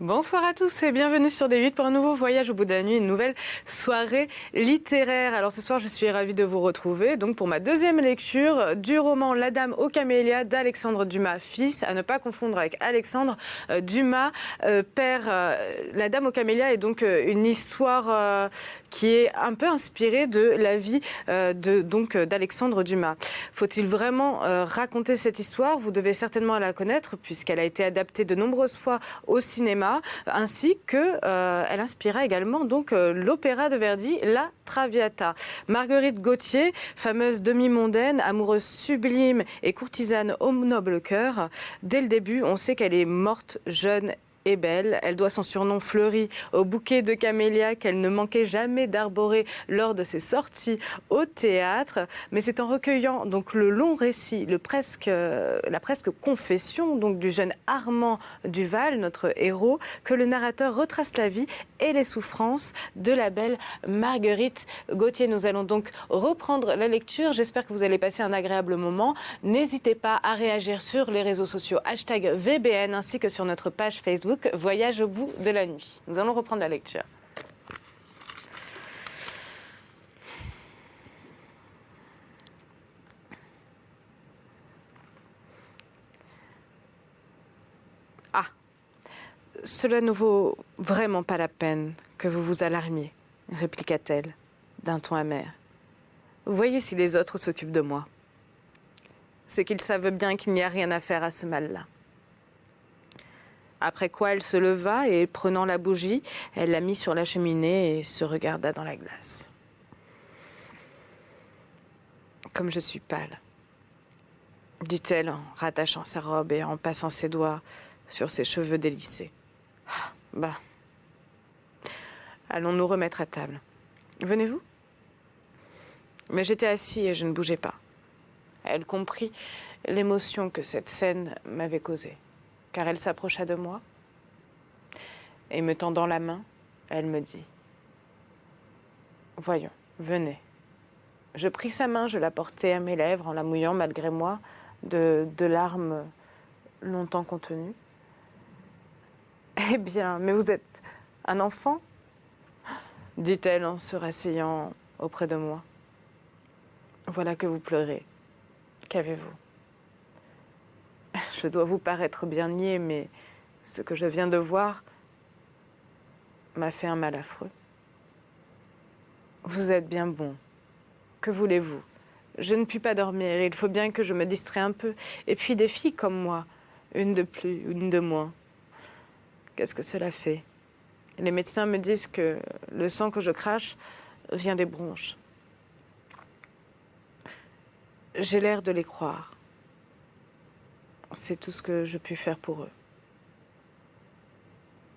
Bonsoir à tous et bienvenue sur D8 pour un nouveau voyage au bout de la nuit, une nouvelle soirée littéraire. Alors ce soir, je suis ravie de vous retrouver donc pour ma deuxième lecture du roman La Dame aux camélias d'Alexandre Dumas fils, à ne pas confondre avec Alexandre Dumas père. La Dame aux camélias est donc une histoire qui est un peu inspirée de la vie d'Alexandre Dumas. Faut-il vraiment raconter cette histoire? Vous devez certainement la connaître puisqu'elle a été adaptée de nombreuses fois au cinéma, ainsi que elle inspira également donc l'opéra de Verdi, La Traviata. Marguerite Gautier, fameuse demi-mondaine, amoureuse sublime et courtisane au noble cœur, dès le début, on sait qu'elle est morte jeune et belle. Elle doit son surnom fleuri au bouquet de camélias qu'elle ne manquait jamais d'arborer lors de ses sorties au théâtre. Mais c'est en recueillant donc le long récit, la presque confession donc du jeune Armand Duval, notre héros, que le narrateur retrace la vie et les souffrances de la belle Marguerite Gautier. Nous allons donc reprendre la lecture. J'espère que vous allez passer un agréable moment. N'hésitez pas à réagir sur les réseaux sociaux #VBN ainsi que sur notre page Facebook Voyage au bout de la nuit. Nous allons reprendre la lecture. Ah, cela ne vaut vraiment pas la peine que vous vous alarmiez, répliqua-t-elle d'un ton amer. Voyez si les autres s'occupent de moi. C'est qu'ils savent bien qu'il n'y a rien à faire à ce mal-là. Après quoi, elle se leva et, prenant la bougie, elle la mit sur la cheminée et se regarda dans la glace. Comme je suis pâle, dit-elle en rattachant sa robe et en passant ses doigts sur ses cheveux délissés. Bah, allons nous remettre à table. Venez-vous? Mais j'étais assis et je ne bougeais pas. Elle comprit l'émotion que cette scène m'avait causée, car elle s'approcha de moi et me tendant la main, elle me dit « Voyons, venez ». Je pris sa main, je la portai à mes lèvres en la mouillant malgré moi de larmes longtemps contenues. « Eh bien, mais vous êtes un enfant ?» dit-elle en se rasseyant auprès de moi. « Voilà que vous pleurez. Qu'avez-vous ? Je dois vous paraître bien niais, mais ce que je viens de voir m'a fait un mal affreux. Vous êtes bien bon. Que voulez-vous? Je ne puis pas dormir, il faut bien que je me distrais un peu. Et puis des filles comme moi, une de plus, une de moins. Qu'est-ce que cela fait? Les médecins me disent que le sang que je crache vient des bronches. J'ai l'air de les croire. C'est tout ce que je puis faire pour eux.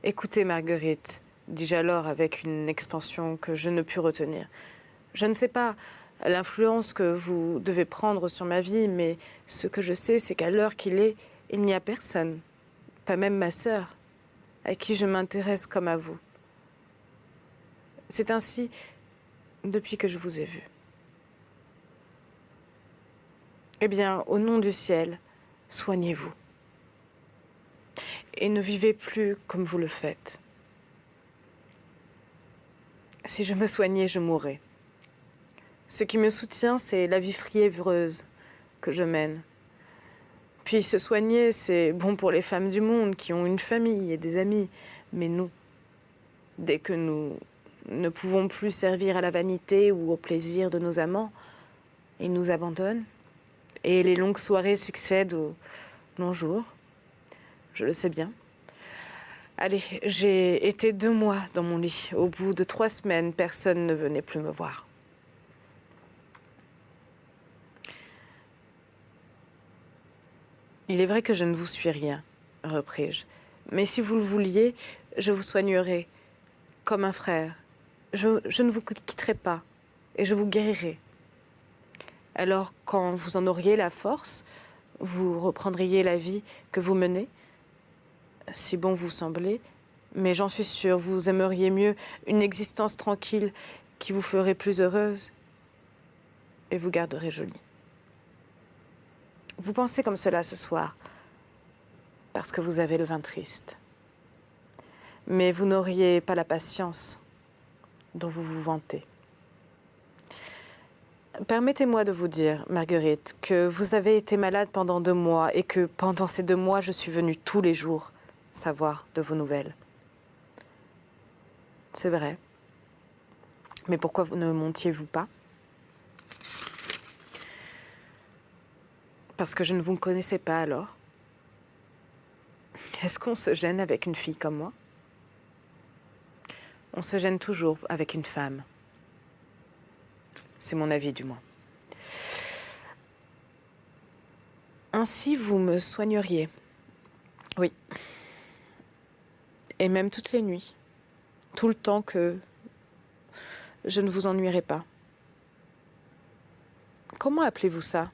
Écoutez, Marguerite, dis-je alors avec une expansion que je ne pus retenir. Je ne sais pas l'influence que vous devez prendre sur ma vie, mais ce que je sais, c'est qu'à l'heure qu'il est, il n'y a personne, pas même ma sœur, à qui je m'intéresse comme à vous. C'est ainsi depuis que je vous ai vu. Eh bien, au nom du ciel, soignez-vous. Et ne vivez plus comme vous le faites. Si je me soignais, je mourrais. Ce qui me soutient, c'est la vie fiévreuse que je mène. Puis se soigner, c'est bon pour les femmes du monde qui ont une famille et des amis. Mais nous, dès que nous ne pouvons plus servir à la vanité ou au plaisir de nos amants, ils nous abandonnent. Et les longues soirées succèdent aux longs jours. Je le sais bien. Allez, j'ai été 2 mois dans mon lit. Au bout de 3 semaines, personne ne venait plus me voir. Il est vrai que je ne vous suis rien, repris-je. Mais si vous le vouliez, je vous soignerai comme un frère. Je ne vous quitterai pas et je vous guérirai. Alors, quand vous en auriez la force, vous reprendriez la vie que vous menez, si bon vous semblez, mais j'en suis sûre, vous aimeriez mieux une existence tranquille qui vous ferait plus heureuse et vous garderait jolie. Vous pensez comme cela ce soir, parce que vous avez le vin triste. Mais vous n'auriez pas la patience dont vous vous vantez. Permettez-moi de vous dire, Marguerite, que vous avez été malade pendant 2 mois et que pendant ces 2 mois, je suis venue tous les jours savoir de vos nouvelles. C'est vrai. Mais pourquoi vous ne montiez-vous pas? Parce que je ne vous connaissais pas alors. Est-ce qu'on se gêne avec une fille comme moi? On se gêne toujours avec une femme. C'est mon avis, du moins. Ainsi, vous me soigneriez. Oui. Et même toutes les nuits. Tout le temps que je ne vous ennuierai pas. Comment appelez-vous ça?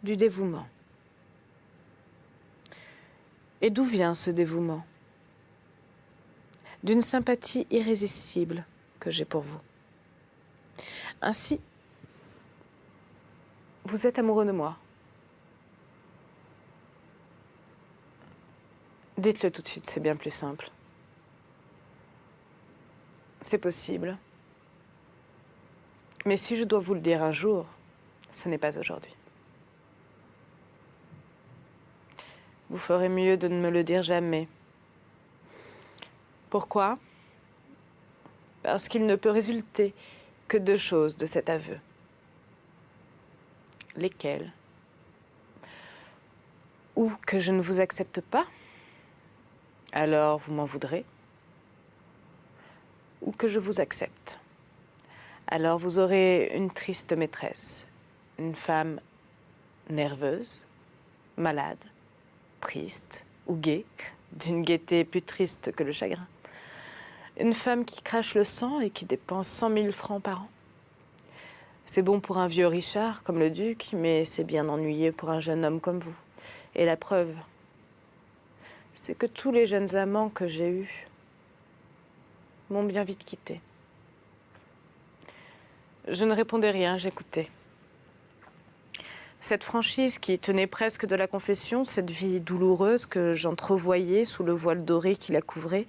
Du dévouement. Et d'où vient ce dévouement? D'une sympathie irrésistible que j'ai pour vous. Ainsi, vous êtes amoureux de moi. Dites-le tout de suite, c'est bien plus simple. C'est possible. Mais si je dois vous le dire un jour, ce n'est pas aujourd'hui. Vous ferez mieux de ne me le dire jamais. Pourquoi? Parce qu'il ne peut résulter que 2 choses de cet aveu. Lesquelles? Ou que je ne vous accepte pas, alors vous m'en voudrez. Ou que je vous accepte. Alors vous aurez une triste maîtresse, une femme nerveuse, malade, triste ou gaie, d'une gaieté plus triste que le chagrin. Une femme qui crache le sang et qui dépense 100 000 francs par an. C'est bon pour un vieux Richard comme le duc, mais c'est bien ennuyeux pour un jeune homme comme vous. Et la preuve, c'est que tous les jeunes amants que j'ai eus m'ont bien vite quitté. Je ne répondais rien, j'écoutais. Cette franchise qui tenait presque de la confession, cette vie douloureuse que j'entrevoyais sous le voile doré qui la couvrait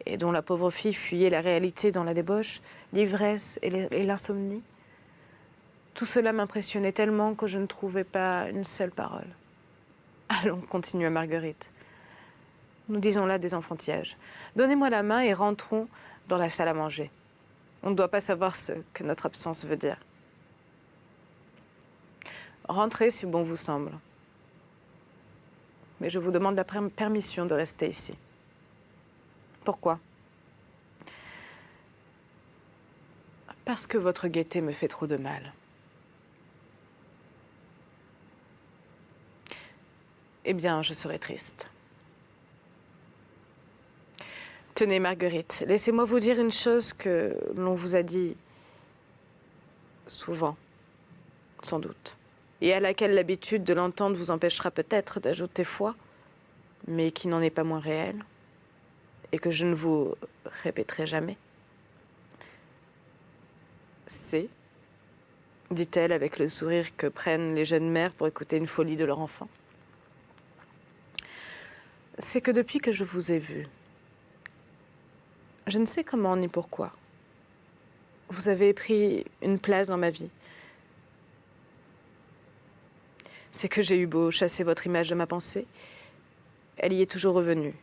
et dont la pauvre fille fuyait la réalité dans la débauche, l'ivresse et l'insomnie, tout cela m'impressionnait tellement que je ne trouvais pas une seule parole. Allons, continua Marguerite. Nous disons là des enfantillages. Donnez-moi la main et rentrons dans la salle à manger. On ne doit pas savoir ce que notre absence veut dire. Rentrez si bon vous semble. Mais je vous demande la permission de rester ici. Pourquoi? Parce que votre gaieté me fait trop de mal. Eh bien, je serai triste. Tenez, Marguerite, laissez-moi vous dire une chose que l'on vous a dit souvent, sans doute, et à laquelle l'habitude de l'entendre vous empêchera peut-être d'ajouter foi, mais qui n'en est pas moins réelle, et que je ne vous répéterai jamais. C'est, dit-elle avec le sourire que prennent les jeunes mères pour écouter une folie de leur enfant, c'est que depuis que je vous ai vu, je ne sais comment ni pourquoi, vous avez pris une place dans ma vie. C'est que j'ai eu beau chasser votre image de ma pensée, elle y est toujours revenue.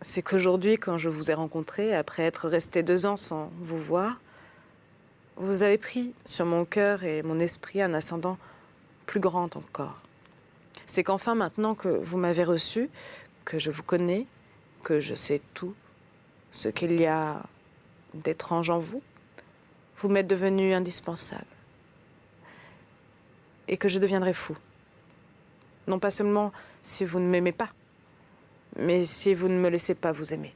C'est qu'aujourd'hui, quand je vous ai rencontré, après être resté 2 ans sans vous voir, vous avez pris sur mon cœur et mon esprit un ascendant plus grand encore. C'est qu'enfin, maintenant que vous m'avez reçu, que je vous connais, que je sais tout ce qu'il y a d'étrange en vous, vous m'êtes devenu indispensable. Et que je deviendrai fou. Non pas seulement si vous ne m'aimez pas, mais si vous ne me laissez pas vous aimer.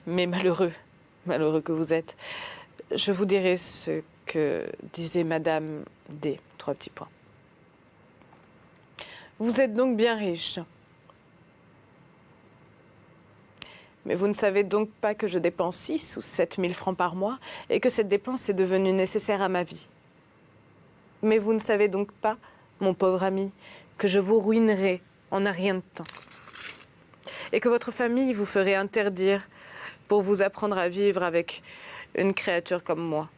Mais malheureux que vous êtes, je vous dirai ce que disait Madame D. 3 petits points. Vous êtes donc bien riche. Mais vous ne savez donc pas que je dépense 6 ou 7 000 francs par mois et que cette dépense est devenue nécessaire à ma vie. Mais vous ne savez donc pas, mon pauvre ami, que je vous ruinerai en un rien de temps. Et que votre famille vous ferait interdire pour vous apprendre à vivre avec une créature comme moi.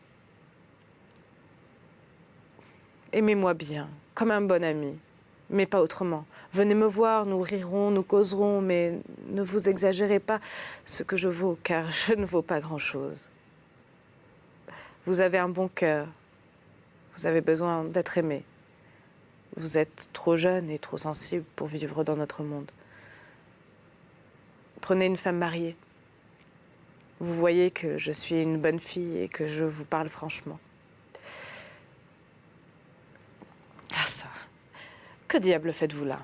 Aimez-moi bien, comme un bon ami, mais pas autrement. Venez me voir, nous rirons, nous causerons, mais ne vous exagérez pas ce que je vaux, car je ne vaux pas grand-chose. Vous avez un bon cœur, vous avez besoin d'être aimé. Vous êtes trop jeune et trop sensible pour vivre dans notre monde. Prenez une femme mariée. Vous voyez que je suis une bonne fille et que je vous parle franchement. Ah ça, que diable faites-vous là?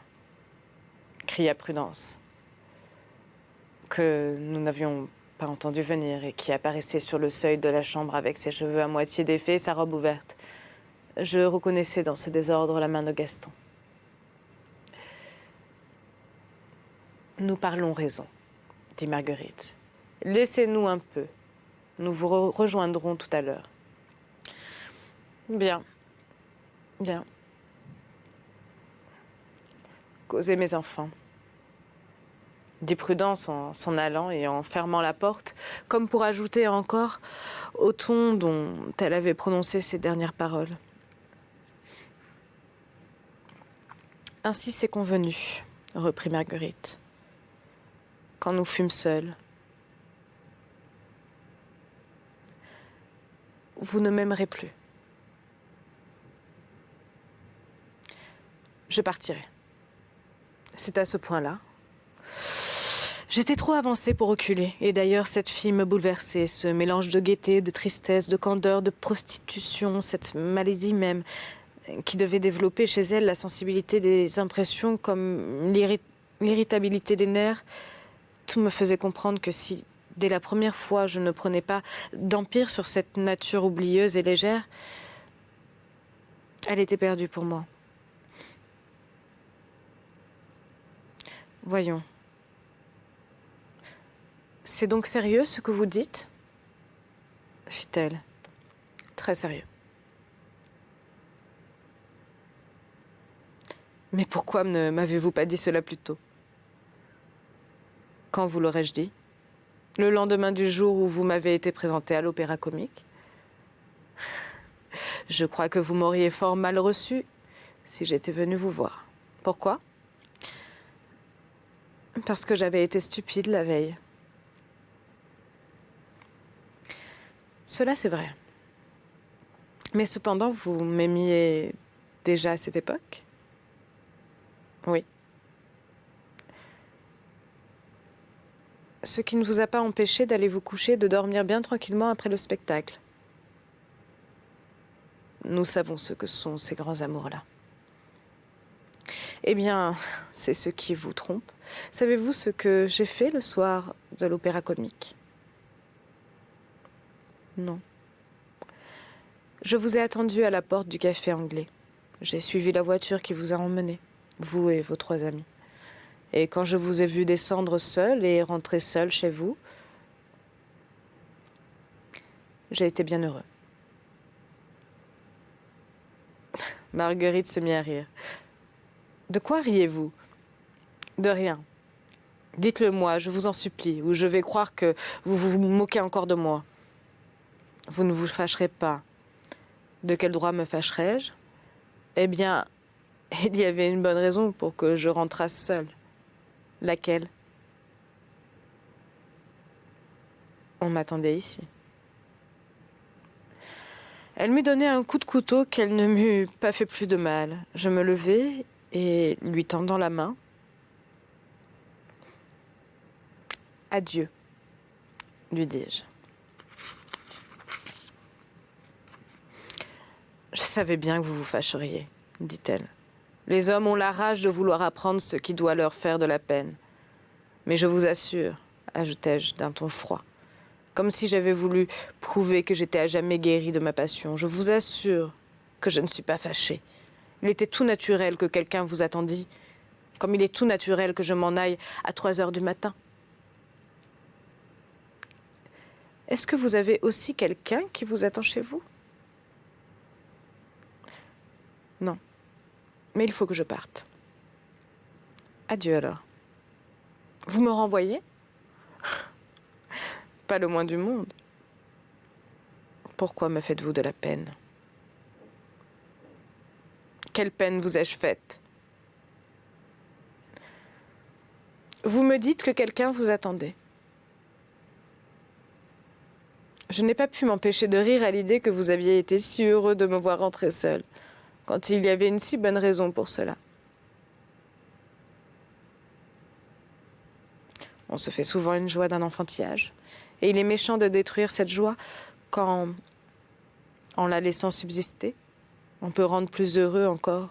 Cria Prudence, que nous n'avions pas entendu venir et qui apparaissait sur le seuil de la chambre avec ses cheveux à moitié défaits et sa robe ouverte. Je reconnaissais dans ce désordre la main de Gaston. Nous parlons raison, dit Marguerite. Laissez-nous un peu. Nous vous rejoindrons tout à l'heure. Bien. Bien. Causez, mes enfants, dit Prudence en s'en allant et en fermant la porte, comme pour ajouter encore au ton dont elle avait prononcé ces dernières paroles. Ainsi c'est convenu, reprit Marguerite, quand nous fûmes seuls. Vous ne m'aimerez plus. Je partirai. C'est à ce point-là. J'étais trop avancée pour reculer. Et d'ailleurs, cette fille me bouleversait. Ce mélange de gaieté, de tristesse, de candeur, de prostitution, cette maladie même, qui devait développer chez elle la sensibilité des impressions comme l'irritabilité des nerfs, tout me faisait comprendre que si, dès la première fois, je ne prenais pas d'empire sur cette nature oublieuse et légère, elle était perdue pour moi. Voyons. C'est donc sérieux ce que vous dites? Fit-elle. Très sérieux. Mais pourquoi ne m'avez-vous pas dit cela plus tôt? Quand vous l'aurais-je dit? Le lendemain du jour où vous m'avez été présenté à l'Opéra Comique? Je crois que vous m'auriez fort mal reçu si j'étais venue vous voir. Pourquoi? Parce que j'avais été stupide la veille. Cela, c'est vrai. Mais cependant, vous m'aimiez déjà à cette époque? Oui. Ce qui ne vous a pas empêché d'aller vous coucher, de dormir bien tranquillement après le spectacle. Nous savons ce que sont ces grands amours-là. Eh bien, c'est ce qui vous trompe. Savez-vous ce que j'ai fait le soir de l'Opéra Comique? Non. Je vous ai attendu à la porte du café anglais. J'ai suivi la voiture qui vous a emmené, vous et vos 3 amis. Et quand je vous ai vu descendre seul et rentrer seul chez vous, j'ai été bien heureux. Marguerite se mit à rire. De quoi riez-vous? De rien. Dites-le moi, je vous en supplie, ou je vais croire que vous vous moquez encore de moi. Vous ne vous fâcherez pas. De quel droit me fâcherais-je? Eh bien, il y avait une bonne raison pour que je rentrasse seule. Laquelle? On m'attendait ici. Elle m'eût donné un coup de couteau qu'elle ne m'eût pas fait plus de mal. Je me levai et, lui tendant la main, « Adieu », lui dis-je. Je savais bien que vous vous fâcheriez, dit-elle. Les hommes ont la rage de vouloir apprendre ce qui doit leur faire de la peine. Mais je vous assure, ajoutai-je d'un ton froid, comme si j'avais voulu prouver que j'étais à jamais guérie de ma passion, je vous assure que je ne suis pas fâchée. Il était tout naturel que quelqu'un vous attendît, comme il est tout naturel que je m'en aille à 3 heures du matin. Est-ce que vous avez aussi quelqu'un qui vous attend chez vous? Non, mais il faut que je parte. Adieu alors. Vous me renvoyez? Pas le moins du monde. Pourquoi me faites-vous de la peine? Quelle peine vous ai-je faite? Vous me dites que quelqu'un vous attendait. Je n'ai pas pu m'empêcher de rire à l'idée que vous aviez été si heureux de me voir rentrer seul, quand il y avait une si bonne raison pour cela. On se fait souvent une joie d'un enfantillage, et il est méchant de détruire cette joie quand, en la laissant subsister, on peut rendre plus heureux encore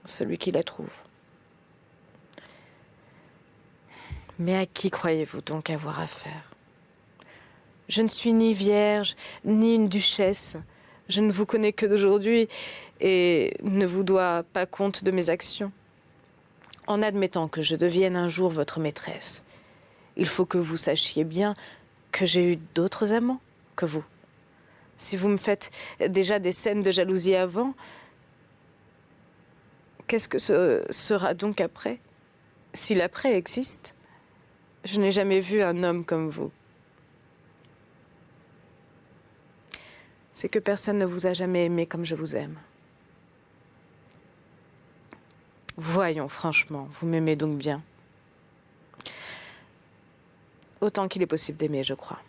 celui qui la trouve. Mais à qui croyez-vous donc avoir affaire? Je ne suis ni vierge, ni une duchesse. Je ne vous connais que d'aujourd'hui et ne vous dois pas compte de mes actions. En admettant que je devienne un jour votre maîtresse, il faut que vous sachiez bien que j'ai eu d'autres amants que vous. Si vous me faites déjà des scènes de jalousie avant, qu'est-ce que ce sera donc après? Si l'après existe, je n'ai jamais vu un homme comme vous. C'est que personne ne vous a jamais aimé comme je vous aime. Voyons, franchement, vous m'aimez donc bien. Autant qu'il est possible d'aimer, je crois.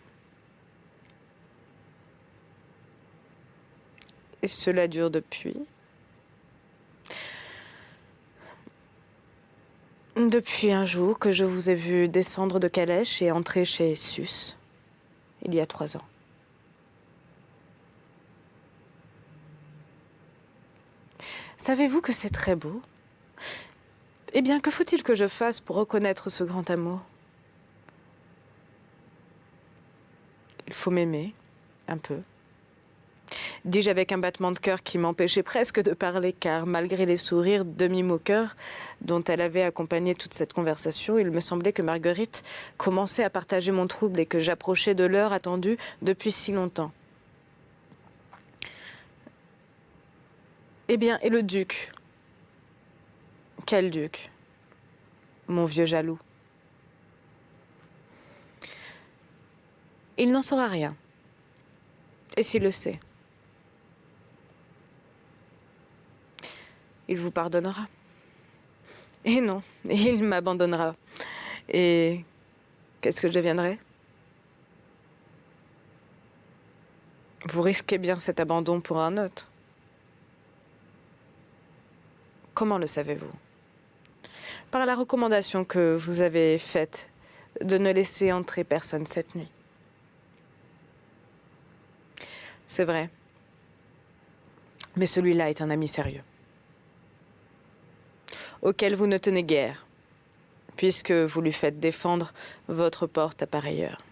Et cela dure depuis... Depuis un jour que je vous ai vu descendre de calèche et entrer chez Sus, il y a 3 ans. Savez-vous que c'est très beau? Eh bien, que faut-il que je fasse pour reconnaître ce grand amour? Il faut m'aimer, un peu. Dis-je avec un battement de cœur qui m'empêchait presque de parler, car malgré les sourires demi-moqueurs dont elle avait accompagné toute cette conversation, il me semblait que Marguerite commençait à partager mon trouble et que j'approchais de l'heure attendue depuis si longtemps. Eh bien, et le duc? Quel duc? Mon vieux jaloux. Il n'en saura rien. Et s'il le sait, il vous pardonnera. Et non, il m'abandonnera. Et qu'est-ce que je deviendrai? Vous risquez bien cet abandon pour un autre. Comment le savez-vous? Par la recommandation que vous avez faite de ne laisser entrer personne cette nuit. C'est vrai. Mais celui-là est un ami sérieux, auquel vous ne tenez guère, puisque vous lui faites défendre votre porte à pareille heure.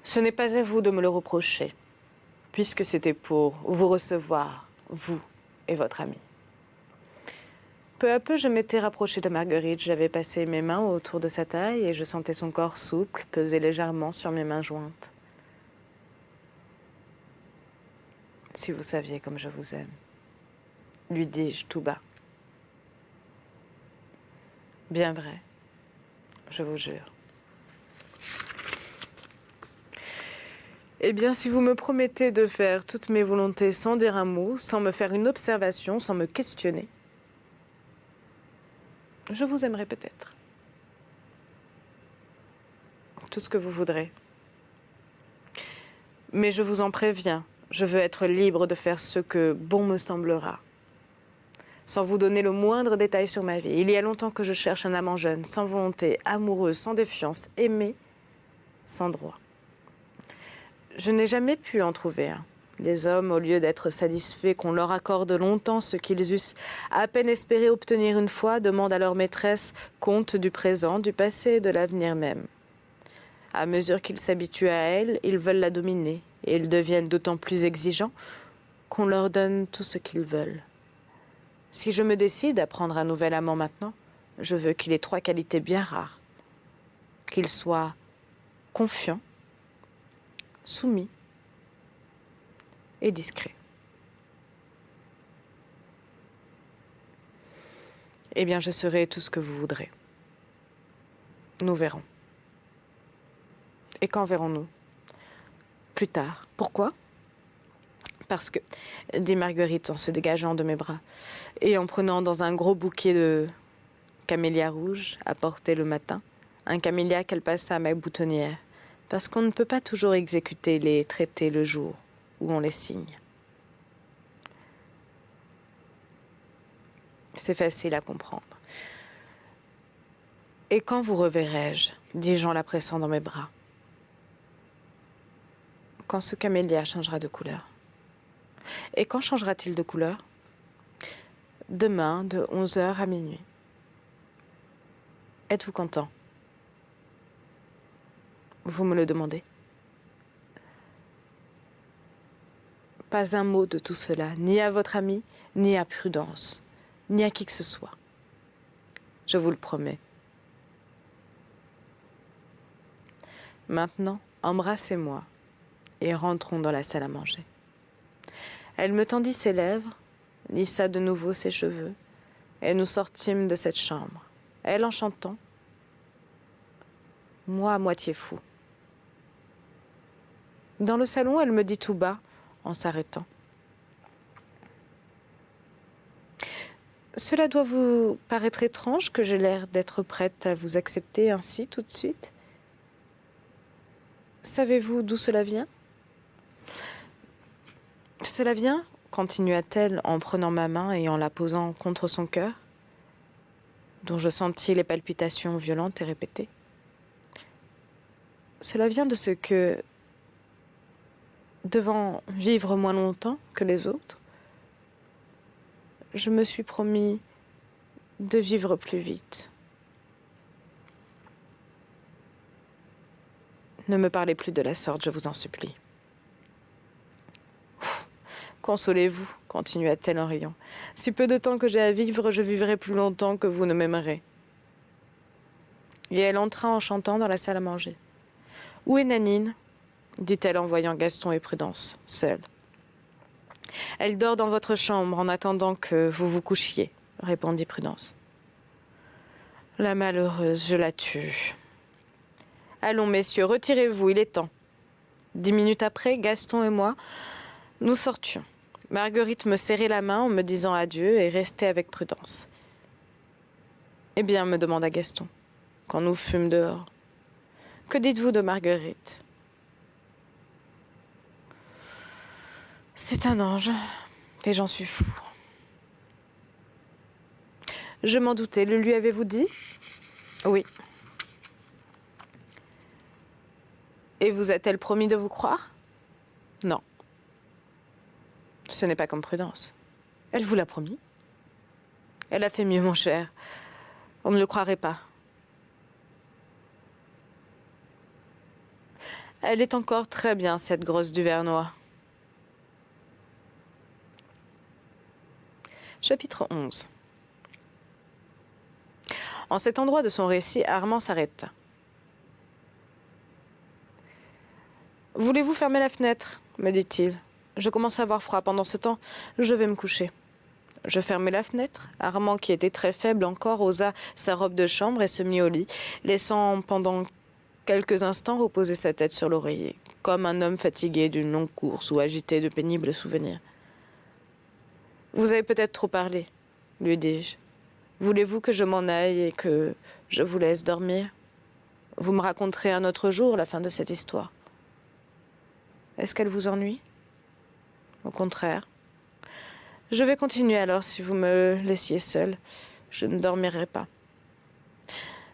Ce n'est pas à vous de me le reprocher, puisque c'était pour vous recevoir, vous et votre ami. Peu à peu, je m'étais rapprochée de Marguerite. J'avais passé mes mains autour de sa taille et je sentais son corps souple peser légèrement sur mes mains jointes. Si vous saviez comme je vous aime, lui dis-je tout bas. Bien vrai, je vous jure. Eh bien, si vous me promettez de faire toutes mes volontés sans dire un mot, sans me faire une observation, sans me questionner, je vous aimerai peut-être. Tout ce que vous voudrez. Mais je vous en préviens, je veux être libre de faire ce que bon me semblera, sans vous donner le moindre détail sur ma vie. Il y a longtemps que je cherche un amant jeune, sans volonté, amoureux, sans défiance, aimé, sans droit. Je n'ai jamais pu en trouver un. Les hommes, au lieu d'être satisfaits qu'on leur accorde longtemps ce qu'ils eussent à peine espéré obtenir une fois, demandent à leur maîtresse compte du présent, du passé et de l'avenir même. À mesure qu'ils s'habituent à elle, ils veulent la dominer, et ils deviennent d'autant plus exigeants qu'on leur donne tout ce qu'ils veulent. Si je me décide à prendre un nouvel amant maintenant, je veux qu'il ait 3 qualités bien rares. Qu'il soit confiant, soumis et discret. Eh bien, je serai tout ce que vous voudrez. Nous verrons. Et quand verrons-nous? Plus tard. Pourquoi? Parce que, dit Marguerite en se dégageant de mes bras et en prenant dans un gros bouquet de camélias rouges apportés le matin, un camélia qu'elle passa à ma boutonnière, parce qu'on ne peut pas toujours exécuter les traités le jour où on les signe. C'est facile à comprendre. Et quand vous reverrai-je, dis-je en la pressant dans mes bras, quand ce camélia changera de couleur. Et quand changera-t-il de couleur? Demain, de 11h à minuit. Êtes-vous content? Vous me le demandez. Pas un mot de tout cela, ni à votre ami, ni à Prudence, ni à qui que ce soit. Je vous le promets. Maintenant, embrassez-moi et rentrons dans la salle à manger. Elle me tendit ses lèvres, lissa de nouveau ses cheveux, et nous sortîmes de cette chambre, elle en chantant, moi à moitié fou. Dans le salon, elle me dit tout bas, en s'arrêtant. Cela doit vous paraître étrange que j'ai l'air d'être prête à vous accepter ainsi tout de suite? Savez-vous d'où cela vient? Cela vient, continua-t-elle en prenant ma main et en la posant contre son cœur, dont je sentis les palpitations violentes et répétées. Cela vient de ce que, devant vivre moins longtemps que les autres, je me suis promis de vivre plus vite. Ne me parlez plus de la sorte, je vous en supplie. Consolez-vous, continua-t-elle en riant. Si peu de temps que j'ai à vivre, je vivrai plus longtemps que vous ne m'aimerez. Et elle entra en chantant dans la salle à manger. Où est Nanine? Dit-elle en voyant Gaston et Prudence, seuls. Elle dort dans votre chambre en attendant que vous vous couchiez, répondit Prudence. La malheureuse, je la tue. Allons, messieurs, retirez-vous, il est temps. 10 minutes après, Gaston et moi, nous sortions. Marguerite me serrait la main en me disant adieu et restait avec Prudence. Eh bien, me demanda Gaston, quand nous fûmes dehors. Que dites-vous de Marguerite? C'est un ange, et j'en suis fou. Je m'en doutais, le lui avez-vous dit? Oui. Et vous a-t-elle promis de vous croire? Non. Ce n'est pas comme Prudence. Elle vous l'a promis? Elle a fait mieux, mon cher. On ne le croirait pas. Elle est encore très bien, cette grosse Duvernois. Chapitre 11. En cet endroit de son récit, Armand s'arrêta. « Voulez-vous fermer la fenêtre ?» me dit-il. Je commence à avoir froid. Pendant ce temps, je vais me coucher. Je fermai la fenêtre. Armand, qui était très faible encore, osa sa robe de chambre et se mit au lit, laissant pendant quelques instants reposer sa tête sur l'oreiller, comme un homme fatigué d'une longue course ou agité de pénibles souvenirs. « Vous avez peut-être trop parlé, lui dis-je. Voulez-vous que je m'en aille et que je vous laisse dormir? Vous me raconterez un autre jour la fin de cette histoire. Est-ce qu'elle vous ennuie? Au contraire. Je vais continuer alors si vous me laissiez seule. Je ne dormirai pas. »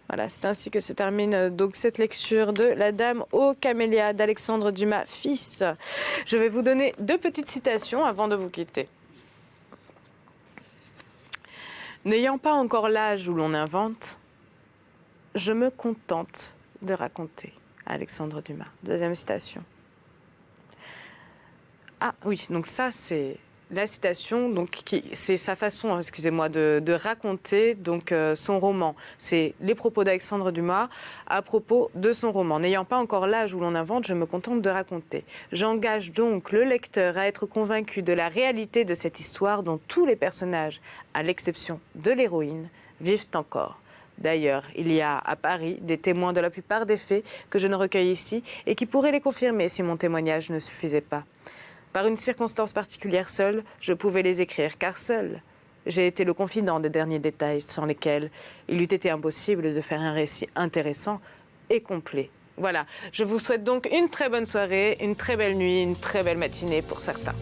Voilà, c'est ainsi que se termine donc cette lecture de La Dame aux Camélias d'Alexandre Dumas, fils. Je vais vous donner 2 petites citations avant de vous quitter. N'ayant pas encore l'âge où l'on invente, je me contente de raconter. Alexandre Dumas. 2e citation. Ah oui, donc ça c'est la citation, donc c'est sa façon, excusez-moi, de raconter donc son roman. C'est les propos d'Alexandre Dumas à propos de son roman. N'ayant pas encore l'âge où l'on invente, je me contente de raconter. J'engage donc le lecteur à être convaincu de la réalité de cette histoire dont tous les personnages, à l'exception de l'héroïne, vivent encore. D'ailleurs, il y a à Paris des témoins de la plupart des faits que je ne recueille ici et qui pourraient les confirmer si mon témoignage ne suffisait pas. Par une circonstance particulière seule, je pouvais les écrire, car seul, j'ai été le confident des derniers détails sans lesquels il eût été impossible de faire un récit intéressant et complet. Voilà, je vous souhaite donc une très bonne soirée, une très belle nuit, une très belle matinée pour certains.